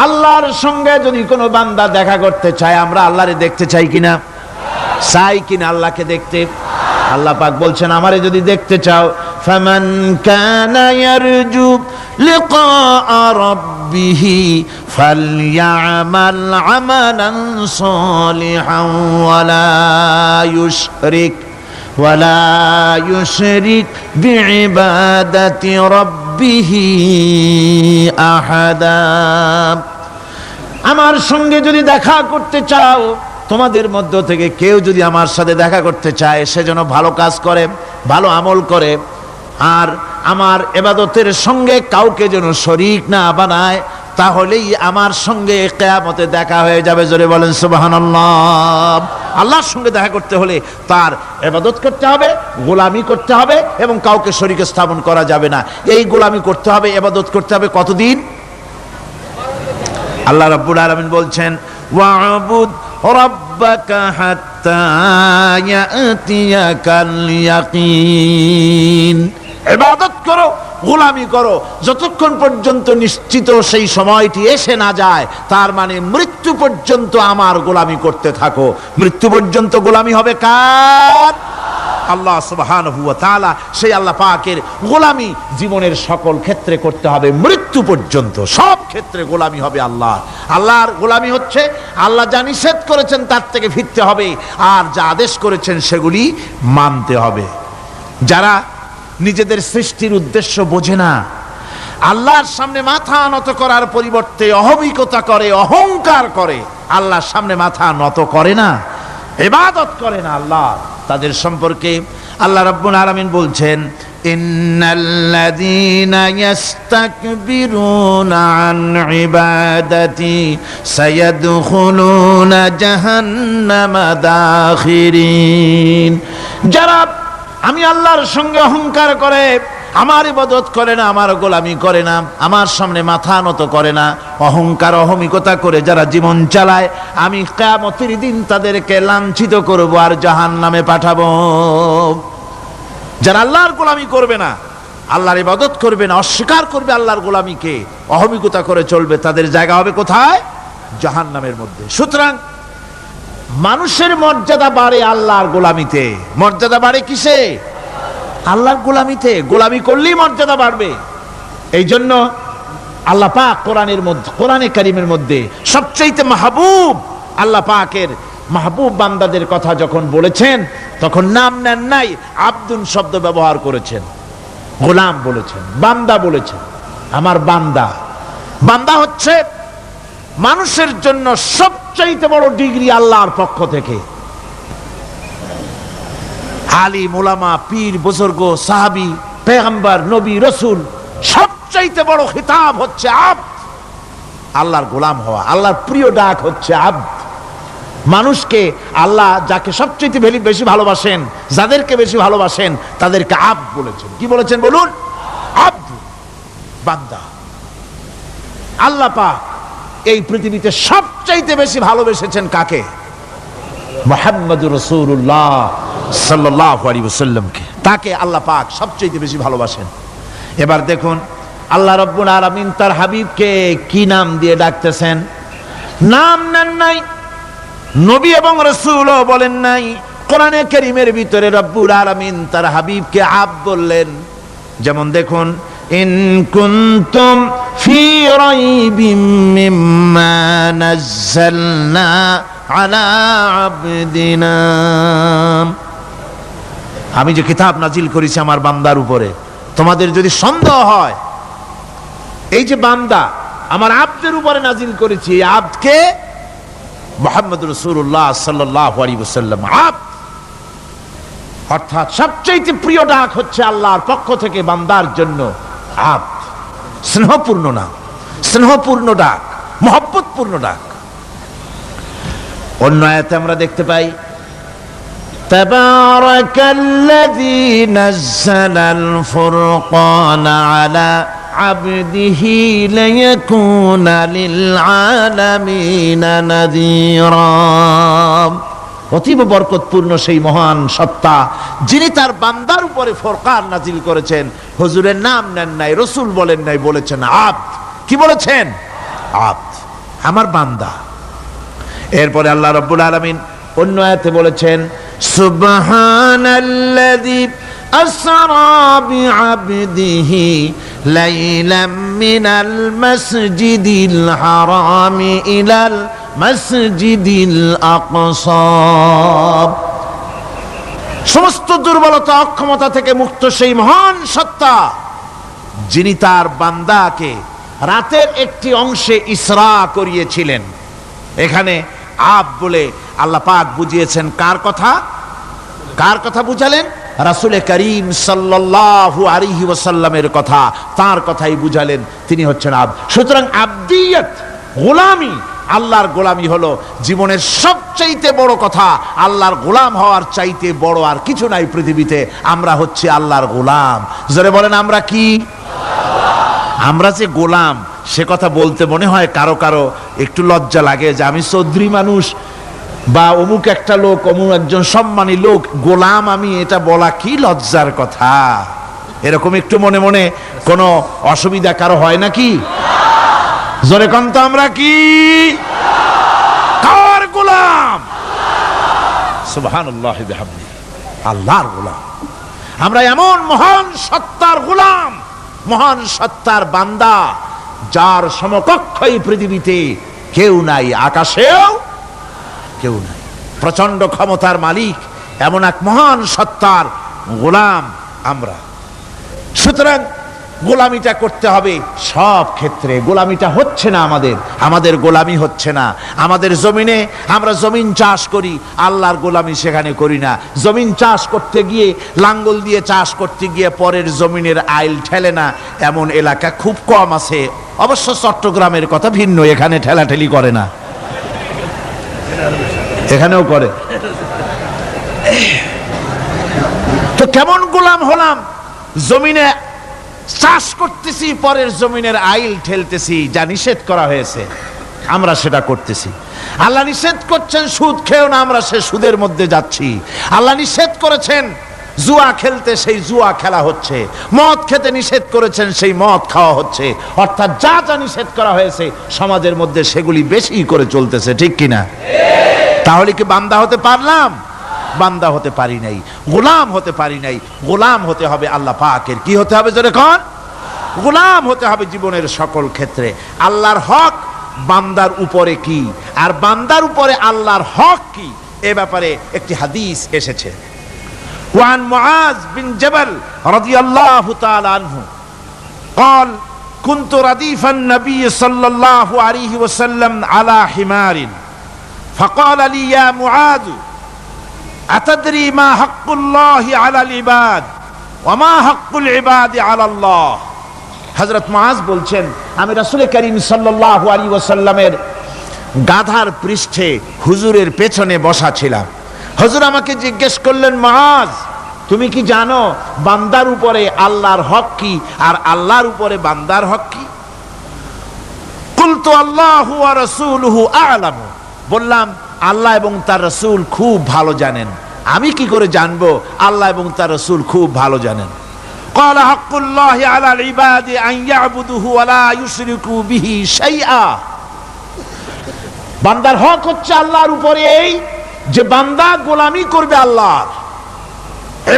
আল্লাহর সঙ্গে যদি কোনো বান্দা দেখা করতে চায়, আমরা আল্লাহরে দেখতে চাই কিনা? চাই কিনা আল্লাহকে দেখতে? আল্লাহ পাক বলছেন, আমারে যদি দেখতে চাও, ফামান কানা ইয়ারজু লিকা রাব্বিহি ফালইআমাল আমালান সালিহান ওয়ালা ইউশরিক বিইবাদাতি রাব্বিহি আহাদা। আমার সঙ্গে যদি দেখা করতে চাও, তোমাদের মধ্য থেকে কেউ যদি আমার সাথে দেখা করতে চায়, সে যেন ভালো কাজ করে, ভালো আমল করে, আর আমার ইবাদতের সঙ্গে কাউকে যেন শরীক না বানায়, তাহলেই আমার সঙ্গে কিয়ামতে দেখা হয়ে যাবে। জোরে বলেন সুবহানাল্লাহ। আল্লাহর সঙ্গে দেখা করতে হলে তার ইবাদত করতে হবে, গোলামি করতে হবে, এবং কাউকে শরীক স্থাপন করা যাবে না। এই গোলামি করতে হবে, ইবাদত করতে হবে কতদিন? আল্লাহ রাব্বুল আলামিন বলছেন, ওয়া'বুদ রাব্বাকা হাত্তা ইয়াতিয়াকাল ইয়াকিন। ইবাদত করো, গোলামি করো, যতক্ষণ পর্যন্ত নিশ্চিত সেই সময়টি এসে না যায়, তার মানে মৃত্যু পর্যন্ত আমার গোলামি করতে থাকো। মৃত্যু পর্যন্ত গোলামি হবে কার? আল্লাহ সুবহানাহু ওয়া তাআলা। সেই আল্লাহ পাকের গোলামি জীবনের সকল ক্ষেত্রে করতে হবে, মৃত্যু পর্যন্ত সব ক্ষেত্রে গোলামি হবে আল্লাহ। আল্লাহর গোলামি হচ্ছে আল্লাহ যা নিষেধ করেছেন তার থেকে ফিরতে হবে, আর যা আদেশ করেছেন সেগুলি মানতে হবে। যারা নিজেদের সৃষ্টির উদ্দেশ্য বোঝে না, আল্লাহর সামনে মাথা নত করার পরিবর্তে অহমিকতা করে, অহংকার করে, আল্লাহর সামনে মাথা নত করে না, ইবাদত করে না আল্লাহ, তাদের সম্পর্কে আল্লাহ রাব্বুল আলামিন বলছেন, ইন্নাল্লাযীনা ইস্তাকবিরুনা আন ইবাদাতি সায়াদখুলুনা জাহান্নামা দাখিরিন। যারা আমি আল্লাহর সঙ্গে অহংকার করে, আমার ইবাদত করে না, আমার গোলামি করে না, আমার সামনে মাথা নত করে না, অহংকার অহমিকতা করে যারা জীবন চালায়, আমি কিয়ামতের দিন তাদেরকে লাঞ্ছিত করব আর জাহান্নামে পাঠাবো। যারা আল্লাহর গোলামি করবে না, আল্লাহর ইবাদত করবে না, অস্বীকার করবে আল্লাহর গোলামিকে, অহমিকতা করে চলবে, তাদের জায়গা হবে কোথায়? জাহান্নামের মধ্যে। সুতরাং মানুষের মর্যাদা বাড়ে আল্লাহর গোলামিতে। মর্যাদা বাড়ে কিসে? আল্লাহর গোলামিতে। গোলামি করলেই মর্যাদা বাড়বে। এই জন্য আল্লাহ পাক কোরআনের মধ্যে, কোরআনে কারীমের মধ্যে সবচেয়ে মাহবুব আল্লাহ পাকের মাহবুব বান্দাদের কথা যখন বলেছেন, তখন নাম নেন নাই, আব্দুন শব্দ ব্যবহার করেছেন, গোলাম বলেছেন, বান্দা বলেছেন। আমার বান্দা। বান্দা হচ্ছে মানুষের জন্য সবচাইতে বড় ডিগ্রি আল্লাহর পক্ষ থেকে। আলিম, উলামা, পীর, বুজুর্গ, সাহাবী, পেগম্বর, নবী, রাসূল, সবচাইতে বড় খিতাব হচ্ছে আব্দ। আল্লাহর গোলাম হওয়া, আল্লাহর প্রিয় ডাক হচ্ছে আব্দ। মানুষকে আল্লাহ যাকে সবচাইতে বেশি ভালোবাসেন, যাদেরকে বেশি ভালোবাসেন, তাদেরকে আব্দ বলেছেন। কি বলেছেন বলুন? আব্দ, বান্দা। আল্লাহ পাক এই পৃথিবীতে সবচাইতে বেশি ভালোবেসেছেন কাকে? মুহাম্মদুর রাসূলুল্লাহ সাল্লাল্লাহু আলাইহি ওয়াসাল্লামকে। তাকে আল্লাহ পাক সবচাইতে বেশি ভালোবাসেন। এবার দেখুন আল্লাহ রাব্বুল আলামিন তার হাবিবকে কি নাম দিয়ে ডাকতেছেন? নাম নেন নাই, নবী এবং রাসূলও বলেন নাই। কোরআনে কারীমের ভিতরে রাব্বুল আলামিন তার হাবিবকে আব্দ বললেন। যেমন দেখুন, ইন কুনতুম ফি রাইবিম মিম্মা নাযালনা আলা আবদিনা। আমি যে কিতাব নাজিল করেছি আমার বান্দার উপরে, তোমাদের যদি সন্দেহ হয়, এই যে বান্দা আমার আব্দের উপরে নাজিল করেছি, এই আব্দকে মুহাম্মদ রাসূলুল্লাহ সাল্লাল্লাহু আলাইহি ওয়াসাল্লাম আব্দ, অর্থাৎ সবচেয়ে প্রিয় ডাক হচ্ছে আল্লাহর পক্ষ থেকে বান্দার জন্য আব্দ। স্নেহপূর্ণ নাম, স্নেহপূর্ণ ডাক, মহব্বতপূর্ণ ডাক। অন্য আয়াতে আমরা দেখতে পাই, তাবারাকাল্লাযী নাযালাল ফুরকানা আলা আবদিহি লিয়াকুনা লিল আলামিনা নাযীরা। অতীব বরকতপূর্ণ সেই মহান সত্তা যিনি তার বান্দার উপরে ফুরকান নাজিল করেছেন। হুজুরের নাম নেন নাই, রাসূল বলেন নাই, বলেছেন আব্দ। কি বলেছেন? আব্দ। আমার বান্দা। এরপরে আল্লাহ রাব্বুল আলামিন অন্য আয়াতে বলেছেন, সুবহানাল্লাযী আসরা বিআবদিহি লাইলাম মিনাল মাসজিদিল হারামি ইলাল মাসজিদিল আকসা। সমস্ত দুর্বলতা অক্ষমতা থেকে মুক্ত সেই মহান সত্তা যিনি তার বান্দাকে রাতের একটি অংশে ইসরা করিয়েছিলেন। এখানে আব বলে আল্লাহ পাক বুঝিয়েছেন কার কথা? কার কথা বুঝালেন? রাসূল করিম সাল্লাল্লাহু আলাইহি ওয়াসাল্লামের কথা, তার কথাই বুঝালেন, তিনি হচ্ছেন আব। সুতরাং আবদিয়ত, গোলামি, আল্লাহর গোলামি হলো জীবনের সবচাইতে বড় কথা। আল্লাহর গোলাম হওয়ার চাইতে বড় আর কিছু নাই পৃথিবীতে। আমরা হচ্ছে আল্লাহর গোলাম। জোরে বলেন আমরা কি? আমরা যে গোলাম সে কথা বলতে মনে হয় কারো কারো একটু লজ্জা লাগে যে আমি চৌধুরী মানুষ বা অমুক একটা লোক, অমুক একজন সম্মানী লোক, গোলাম আমি, এটা বলা কি লজ্জার কথা। এরকম একটু মনে মনে কোনো অসুবিধা কারো হয় নাকি? জোরে কোন তো আমরা কি? কার গোলাম? সুবহানাল্লাহ বিহামদি, আল্লাহর গোলাম। আমরা এমন মহান সত্তার গোলাম, মহান সত্তার বান্দা যার সমকক্ষ এই পৃথিবীতে কেউ নাই, আকাশেও কেউ নাই। প্রচন্ড ক্ষমতার মালিক এমন এক মহান সত্তার গোলাম আমরা। সুতরাং গোলামিটা করতে হবে সব ক্ষেত্রে। গোলামিটা হচ্ছে না আমাদের গোলামি হচ্ছে না। আমাদের জমিনে আমরা জমিন চাষ করি, আল্লাহর গোলামি সেখানে করি না। জমিন চাষ করতে গিয়ে, লাঙ্গল দিয়ে চাষ করতে গিয়ে পরের জমিনের আইল ঠেলে না, এমন এলাকা খুব কম আছে। অবশ্য চট্টগ্রামের কথা ভিন্ন, এখানে ঠেলাঠেলি করে না, এখানেও করে। তো কেমন গোলাম হলাম? জমিনে চাষ করতেছি, পরের জমিনের আইল ঠেলতেছি, যা নিষেধ করা হয়েছে আমরা সেটা করতেছি। আল্লাহ নিষেধ করছেন সুদ খেও না, আমরা সে সুদের মধ্যে যাচ্ছি। আল্লাহ নিষেধ করেছেন জুয়া খেলতে, সেই জুয়া খেলা হচ্ছে। মদ খেতে নিষেধ করেছেন, সেই মদ খাওয়া হচ্ছে। অর্থাৎ যা যা নিষেধ করা হয়েছে সমাজের মধ্যে সেগুলি বেশি করে চলতেছে, ঠিক কিনা? তাহলে কি বান্দা হতে পারলাম? বান্দা হতে পারি নাই, গোলাম হতে পারি নাই। গোলাম হতে হবে আল্লাহ পাকের। কি হতে হবে জোরে কোন? গোলাম হতে হবে জীবনের সকল ক্ষেত্রে। আল্লাহর হক বান্দার উপরে কি, আর বান্দার উপরে আল্লাহর হক কি, এ ব্যাপারে একটি হাদিস এসেছে। ওয়ান মুআজ বিন জাবাল রাদিয়াল্লাহু তাআলা আনহু قال كنت رديف النبي صلى الله عليه وسلم على حمار فقال لي يا معاذ أتدري ما حق الله على العباد وما حق العباد على الله। হযরত মুআজ বলছেন, আমি রাসূল করিম সাল্লাল্লাহু আলাইহি ওয়াসাল্লামের গাধার পৃষ্ঠে হুজুরের পেছনে বসা ছিলাম। হুজুর আমাকে জিজ্ঞেস করলেন, মুআজ তুমি কি জানো বান্দার উপরে আল্লাহর হক কি আর আল্লাহর উপরে বান্দার হক কি? কুলতু আল্লাহু ওয়া রাসূলুহু আ'লামু, বললাম আল্লাহ এবং তার রাসূল খুব ভালো জানেন। আমি কি করে জানবো? আল্লাহ এবং তার রাসূল খুব ভালো জানেন। ক্বালা হাক্কুল্লাহি আলাল ইবাদি আন ইয়াবুদুহু ওয়া লা ইউশরিকু বিহি শাইআ। বান্দার হক হচ্ছে আল্লাহর উপরে এই যে বান্দা গোলামি করবে আল্লাহর,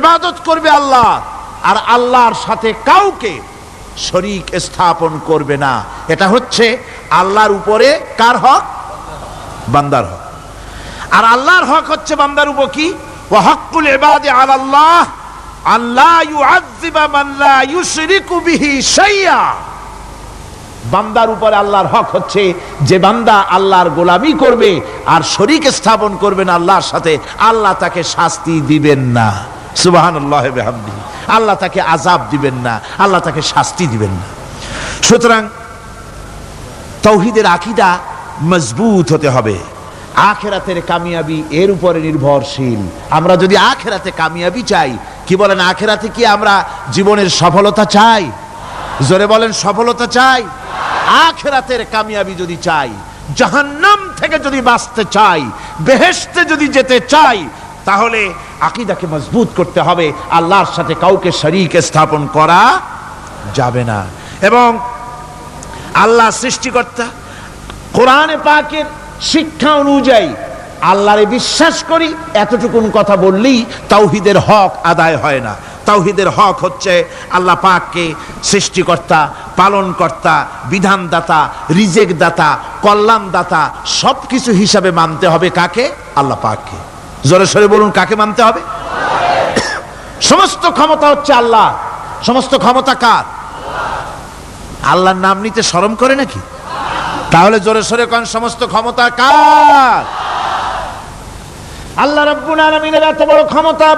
ইবাদত করবে আল্লাহ, আর আল্লাহর সাথে কাউকে শরীক স্থাপন করবে না। এটা হচ্ছে আল্লাহর উপরে কার হক? বান্দার হক। আর আল্লাহর হক হচ্ছে বান্দার উপর কি? ওয়া হাক্কুল ইবাদি আলাল্লাহ আল্লা ইউআযযিবা মান লা ইউশরিকু বিহি শাইআ। বান্দার উপরে আল্লাহর হক হচ্ছে যে বান্দা আল্লাহর গোলামি করবে আর শরীক স্থাপন করবে না আল্লাহর সাথে, আল্লাহ তাকে শাস্তি দিবেন না। সুবহানাল্লাহি ওয়া বিহামদিহি। আল্লাহ তাকে আযাব দিবেন না, আল্লাহ তাকে শাস্তি দিবেন না। সুতরাং তাওহীদের আকীদা মজবুত হতে হবে। আখিরাতের কামিয়াবি এর উপরে নির্ভরশীল। আমরা যদি আখিরাতে কামিয়াবি চাই, কি বলেন, আখিরাতে কি আমরা জীবনের সফলতা চাই? জোরে বলেন, সফলতা চাই? আখিরাতের কামিয়াবি যদি চাই, জাহান্নাম থেকে যদি বাঁচতে চাই, বেহেশতে যদি যেতে চাই, তাহলে আকীদাকে মজবুত করতে হবে। আল্লাহর সাথে কাউকে শরীক স্থাপন করা যাবে না। এবং আল্লাহ সৃষ্টিকর্তা, কোরআনে পাকের শিক্ষা অনুযায়ী আল্লাহরে বিশ্বাস করি, এতটুকুন কথা বললেই তাওহীদের হক আদায় হয় না। তাওহীদের হক হচ্ছে আল্লাহ পাককে সৃষ্টিকর্তা, পালনকর্তা, বিধানদাতা, রিজেক দাতা, কল্যাণদাতা সবকিছু হিসাবে মানতে হবে কাকে? আল্লাহ পাককে। জোরে সোরে বলুন, কাকে মানতে হবে? সমস্ত ক্ষমতা হচ্ছে আল্লাহ। সমস্ত ক্ষমতা কার? আল্লাহর নাম নিতে শরম করে নাকি? তাহলে জোরে সোরে কোন সমস্ত ক্ষমতা কার? আল্লাহ রাব্বুল আলামিনের এত বড় ক্ষমতা,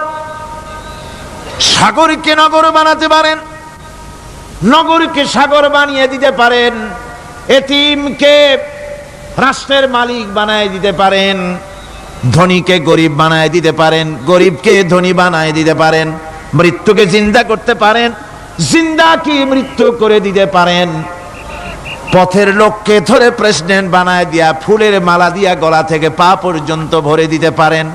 সাগরকে নগর বানাতে পারেন, নগরকে সাগর বানিয়ে দিতে পারেন, এতিমকে রাষ্ট্রের মালিক বানায় দিতে পারেন, ধনীকে গরিব বানায় দিতে পারেন, গরিবকে ধনী বানায় দিতে পারেন, মৃত্যুকে জিন্দা করতে পারেন, জিন্দাকে মৃত্যু করে দিতে পারেন, পথের লোককে ধরে প্রেসিডেন্ট বানায় দিয়া ফুলের মালা দিয়া গলা থেকে পা পর্যন্ত ভরে দিতে পারেন।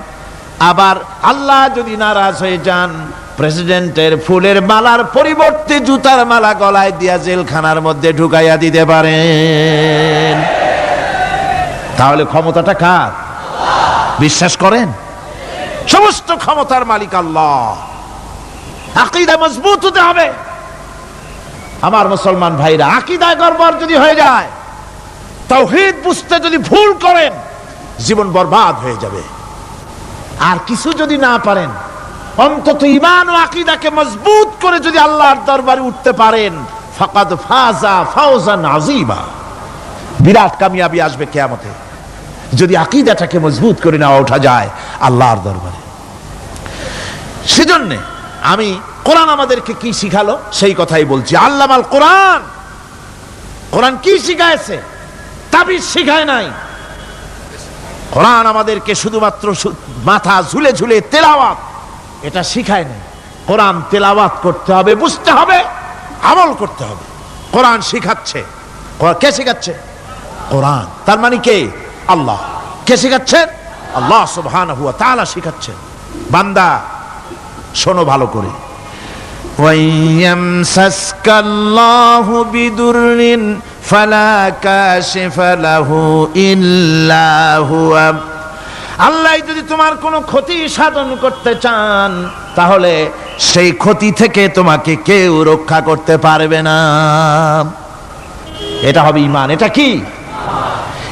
আবার আল্লাহ যদি নারাজ হয়ে যান, প্রেসিডেন্টের ফুলের মালার পরিবর্তে জুতার মালা গলায় দিয়া জেলখানার মধ্যে ঢুকাইয়া দিতে পারেন। তাহলে ক্ষমতাটা কার? বিশ্বাস করেন? সমস্ত ক্ষমতার মালিক আল্লাহ। আকীদা মজবুত হতে হবে আমার মুসলমান ভাইরা। আকীদায় গড়বড় যদি হয়ে যায়, তাওহীদ বুঝতে যদি ভুল করেন, জীবন বরবাদ হয়ে যাবে। আর কিছু যদি না পারেন, অন্তত ঈমান ও আকীদাকে মজবুত করে যদি আল্লাহর দরবারে উঠতে পারেন, ফাকাদ ফাজা ফাওজান আযীমা, বিরাট কামিয়াবি আসবে কিয়ামতে। যদি আকীদাটাকে মজবুত করে না ওঠা যায় আল্লাহর দরবারে। সেজন্য আমি কোরআন আমাদেরকে কি শিখালো সেই কথাই বলছি। আল্লামাল কোরআন, কোরআন কি শিখায়ছে? তাবিজ শিখায় নাই। কোরআন আমাদেরকে শুধুমাত্র মাথা ঝুলে ঝুলে তেলাওয়াত, এটা শিখায় নাই। কোরআন তেলাওয়াত করতে হবে, বুঝতে হবে, আমল করতে হবে। কোরআন শিখাচ্ছে। কে শিখাচ্ছে? কোরআন। তার মানে কে? আল্লাহ। কে শিখাচ্ছেন? আল্লাহ সুবহানাহু ওয়া তাআলা শিখাচ্ছেন। বান্দা শোনো ভালো করে। ওয়াইয়ামসাসকাল্লাহু বিদুররিন ফালা কাশিফা লাহু ইল্লা হুয়া। আল্লাহ যদি তোমার কোনো ক্ষতি সাধন করতে চান, তাহলে সেই ক্ষতি থেকে তোমাকে কেউ রক্ষা করতে পারবে না। এটা হবে ঈমান। এটা কি?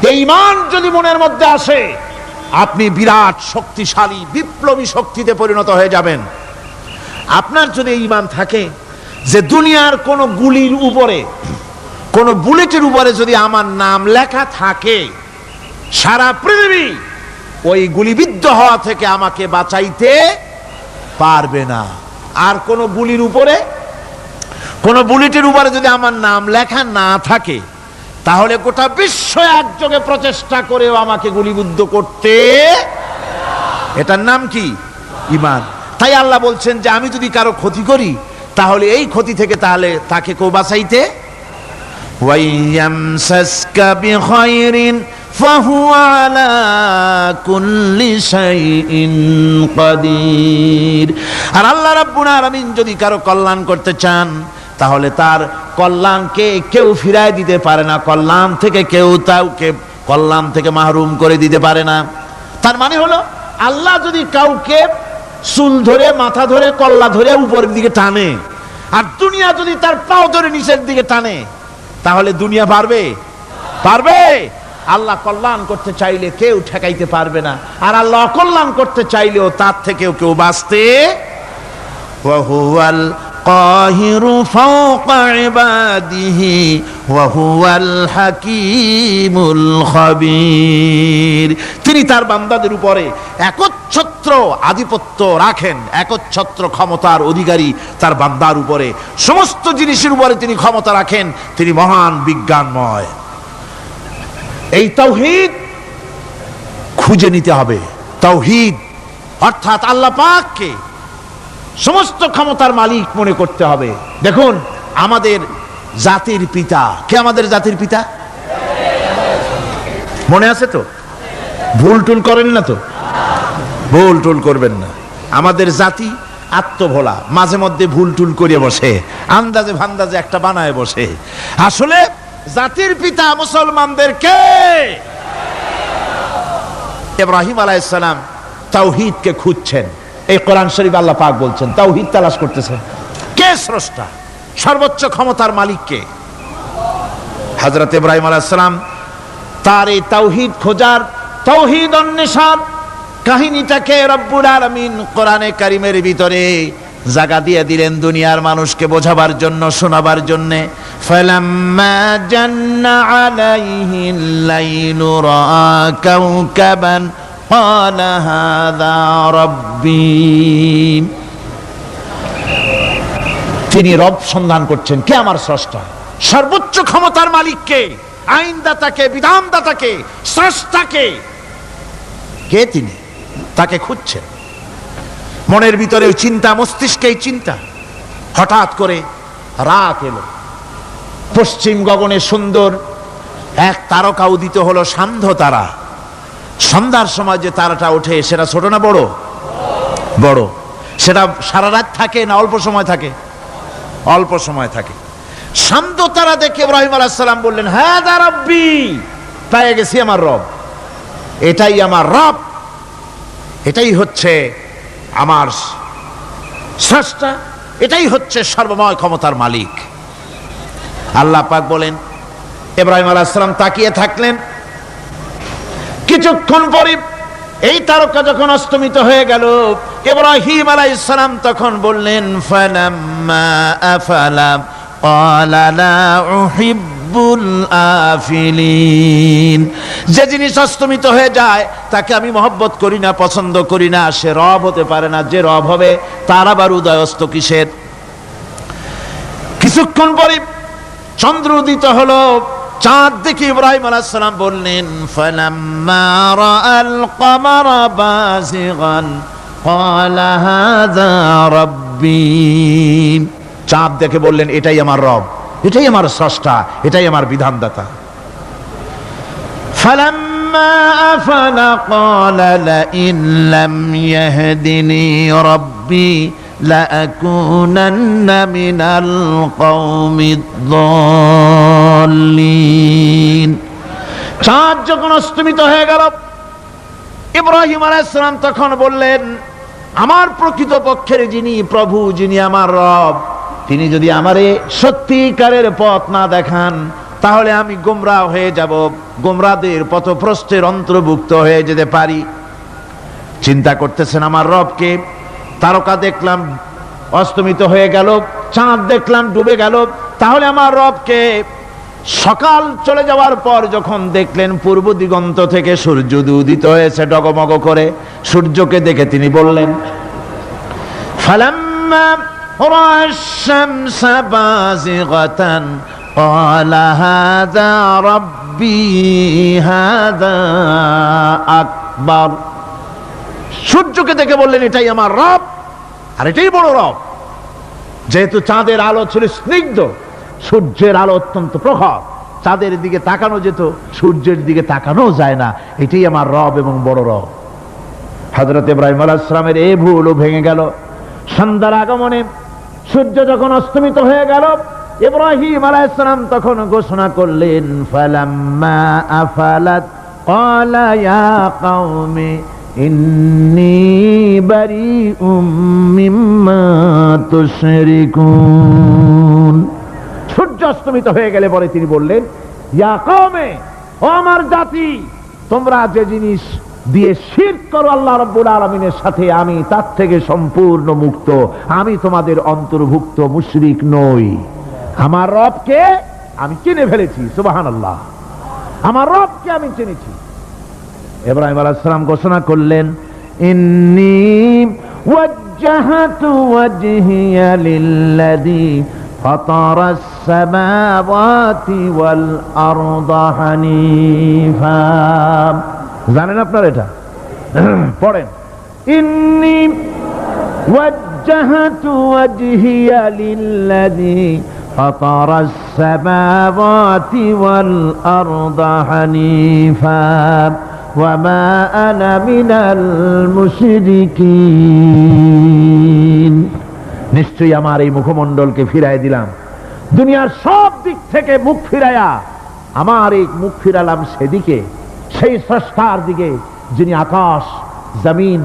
এই ঈমান যদি মনের মধ্যে আসে, আপনি বিরাট শক্তিশালী বিপ্লবী শক্তিতে পরিণত হয়ে যাবেন। আপনার যদি ঈমান থাকে যে দুনিয়ার কোন গুলির উপরে, কোন বুলেটের উপরে যদি আমার নাম লেখা থাকে, সারা পৃথিবী ওই গুলিবিদ্ধ হওয়া থেকে আমাকে বাঁচাইতে পারবে না। আর কোন গুলির উপরে, কোন বুলেটের উপরে যদি আমার নাম লেখা না থাকে, তাহলে গোটা বিশ্ব একযোগে প্রচেষ্টা করেও আমাকে গুলিবিদ্ধ করতে, এটার নাম কি? ঈমান। তাই আল্লাহ বলছেন যে আমি যদি কারো ক্ষতি করি, তাহলে এই ক্ষতি থেকে তাহলে তাকে কেউ বাঁচাইতে। ওয়াইয়ামসাসকা বিখাইরিন ফাহুয়া আলা কুল্লি শাইইন কাদির। আর আল্লাহ রাব্বুল আলামিন যদি কারো কল্যাণ করতে চান, তাহলে তার কল্যাণকে কেউ ফিরায় দিতে পারে না। কল্যাণ থেকে কেউ তাকে কল্যাণ থেকে মাহরুম করে দিতে পারে না। তার মানে হলো, আল্লাহ যদি কাউকে চুল ধরে, মাথা ধরে, কল্লা ধরে উপরের দিকে টানে, আর দুনিয়া যদি তার পাও ধরে নিচের দিকে টানে, তাহলে দুনিয়া পারবে? পারবে? আল্লাহ কল্যাণ করতে চাইলে কেউ ঠেকাইতে পারবে না, আর আল্লাহ অকল্যাণ করতে চাইলেও তার থেকেও কেউ বাঁচতে। ওয়া হুয়াল কাহিরু ফাওকা ইবাদিহি ওয়া হুয়াল হাকীমুল খাবীর। তিনি তার বান্দাদের উপরে একচ্ছত্র আধিপত্য রাখেন, একচ্ছত্র ক্ষমতার অধিকারী তার বান্দার উপরে। সমস্ত জিনিসের উপরে তিনি ক্ষমতা রাখেন। তিনি মহান বিজ্ঞানময়। এই তাওহীদ খুঁজে নিতে হবে। তাওহীদ অর্থাৎ আল্লাহ পাককে সমস্ত ক্ষমতার মালিক মনে করতে হবে। দেখুন, আমাদের জাতির পিতা কে? আমাদের জাতির পিতা মনে আছে তো? ভুল টুল করেন না তো? ভুল টুল করবেন না। আমাদের জাতি আত্মভোলা, মাঝে মধ্যে ভুল টুল করে বসে, আন্দাজে ভান্দাজে একটা বানায় বসে। আসলে জাতির পিতা মুসলমানদের কে? ইব্রাহিম আলাইহিস সালাম তাওহীদকে খুঁজছেন। এই কোরআন শরীফ আল্লাহ পাক বলছেন তাওহীদ তালাশ করতেছেন। কে স্রষ্টা? সর্বোচ্চ ক্ষমতার মালিক কে? হযরত ইব্রাহিম আলাইহিস সালাম তার এই তাওহীদ খোঁজার, তাওহীদ অন্বেষণ কাহিনীটাকে রব্বুল আলামিন কোরআনে কারীমের ভিতরে জায়গা দিয়ে দিলেন দুনিয়ার মানুষকে বোঝাবার জন্য, শোনাবার জন্য। ফালাম্মা জান্না আলাইহিল লাইলু রাআ কাওকাবান ক্বালা হাযা রাব্বী। তিনি রব সন্ধান করছেন, কে আমার স্রষ্টা? সর্বোচ্চ ক্ষমতার মালিককে, আইনদাতাকে, বিধানদাতাকে, স্রষ্টাকে, কে তিনি? তাকে খুঁজছেন। মনের ভিতরে চিন্তা, মস্তিষ্কে চিন্তা। হঠাৎ করে রাত এলো, পশ্চিম গগনে সুন্দর এক তারকা উদিত হলো, সান্ধ্য তারা। সন্ধ্যার সময় যে তারাটা ওঠে সেটা ছোট না বড়? বড়। সেটা সারা রাত থাকে না অল্প সময় থাকে? অল্প সময় থাকে। সান্ধ্য তারা দেখে ইব্রাহিম আলাইহিস সালাম বললেন, হাযা রাব্বী, পেয়ে গেছি আমার রব, এটাই আমার রব, এটাই হচ্ছে আমার স্রষ্টা, এটাই হচ্ছে সর্বময় ক্ষমতার মালিক। আল্লাহ পাক বলেন, ইব্রাহিম আলাইহিস সালাম তাকিয়ে থাকলেন। কিছুক্ষণ পরে এই তারকা যখন অস্তমিত হয়ে গেল, ইব্রাহিম আলাইহিস সালাম তখন বললেন, ফালাম্মা আফালা ক্বালা লা উহিব্বুল আফিলিন। যে জিনিস অস্তমিত হয়ে যায় তাকে আমি মহব্বত করি না, পছন্দ করি না, সে রব হতে পারে না। যে রব হবে তার আবার উদয় অস্ত কিসের? কিছুক্ষণ পরে চন্দ্র উদিত হলো, চাঁদ দেখে ইব্রাহিম আলাইহিস সালাম বললেন, ফালাম্মা রাআল কমারা বাযিগান ক্বালা হাযা রাব্বী। চাঁদ দেখে বললেন, এটাই আমার রব, এটাই আমার স্রষ্টা, এটাই আমার বিধানদাতা। ফালাম্মা আফালা ক্বালা লাইন লাম ইয়াহদিনি রাব্বী লাআকুনান্না মিনাল কওমিদ যাল্লিন। চাঁদ যখন অস্তমিত হয়ে গেল, ইব্রাহিম আলাইহিস সালাম তখন বললেন, আমার প্রকৃত পক্ষের যিনি প্রভু, যিনি আমার রব, তিনি যদি আমারে সত্যিকারের পথ না দেখান তাহলে আমি গোমরাহ হয়ে যাব, গোমরাহদের পথভ্রষ্টের অন্তর্ভুক্ত হয়ে যেতে পারি। চিন্তা করতেছেন আমার রবকে। তারকা দেখলাম অস্তমিত হয়ে গেল, চাঁদ দেখলাম ডুবে গেল, তাহলে আমার রবকে? সকাল চলে যাওয়ার পর যখন দেখলেন পূর্ব দিগন্ত থেকে সূর্য উদিত হয়েছে ডগমগ করে, সূর্যকে দেখে তিনি বললেন, ফালাম্মা রাআশ শামসা বাযিগাতান ক্বালা হাযা রাব্বী হাযা আকবার। সূর্যকে দেখে বললেন, এটাই আমার রব, আর এটাই বড় রব। যেহেতু চাঁদের আলো ছিল স্নিগ্ধ, সূর্যের আলো অত্যন্ত প্রখর, চাঁদের দিকে তাকানো যেত, সূর্যের দিকে তাকানো যায় না, এটাই আমার রব এবং বড় রব। হযরত ইব্রাহিম আলাইহিস সালামের এই ভুলও ভেঙে গেল। সন্ধ্যার আগমনে সূর্য যখন অস্তমিত হয়ে গেল, ইব্রাহিম আলাইহিস সালাম তখন ঘোষণা করলেন, ফালাম্মা আফালাত ক্বালা ইয়া কওমি ইন্নী বারিউম মিম্মা তুশরিকুন। সূর্য অস্তমিত হয়ে গেলে পরে তিনি বললেন, ইয়া কওমে, ও আমার জাতি, তোমরা যে জিনিস দিয়ে শিরক করো আল্লাহ রাব্বুল আলামিনের সাথে, আমি তার থেকে সম্পূর্ণ মুক্ত, আমি তোমাদের অন্তর্ভুক্ত, মুশরিক নই। আমার রবকে আমি চিনে ফেলেছি, সুবহানাল্লাহ, আমার রবকে আমি চিনেছি। ইব্রাহিম আলাইহিস সালাম ঘোষণা করলেন, ইন্নী ওয়াজ্জাহাতু ওয়াজহিয়া লিল্লাযী ফাতারাস সামাওয়াতি ওয়াল আরদা হানিফা। জানেন আপনারা এটা? পড়েন, ইন্নী ওয়াজ্জাহাতু ওয়াজহিয়া লিল্লাযী ফাতারাস সামাওয়াতি ওয়াল আরদা হানিফা ওয়ামা আনা মিনাল মুশরিকিন। নিশ্চয়ই আমার এই মুখমণ্ডলকে ফিরাই দিলাম, দুনিয়ার সব দিক থেকে মুখ ফিরাইয়া আমার এই মুখ ফিরালাম সেদিকে, সেই স্রষ্টার দিকে যিনি আকাশ জমিন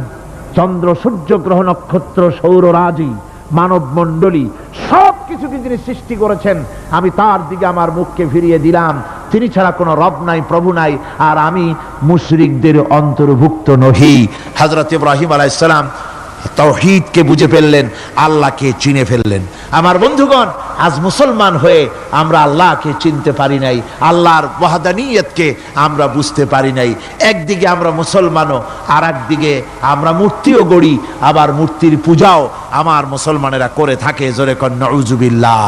চন্দ্র সূর্য গ্রহ নক্ষত্র সৌররাজি মানব মণ্ডলী সব কিছুকে যিনি সৃষ্টি করেছেন, আমি তার দিকে আমার মুখকে ফিরিয়ে দিলাম। তিনি ছাড়া কোনো রব নাই, প্রভু নাই, আর আমি মুশরিকদের অন্তর্ভুক্ত নহি। হযরত ইব্রাহিম আলাইহিস সালাম তাওহীদকে বুঝে ফেললেন, আল্লাহকে চিনে ফেললেন। আমার বন্ধুগণ, আজ মুসলমান হয়ে আমরা আল্লাহকে চিনতে পারি নাই, আল্লাহর ওয়াহদানিয়তকে আমরা বুঝতে পারি নাই। একদিকে আমরা মুসলমানও, আর একদিকে আমরা মূর্তিও গড়ি, আবার মূর্তির পূজাও আমার মুসলমানেরা করে থাকে। জোরে কন নাউযুবিল্লাহ।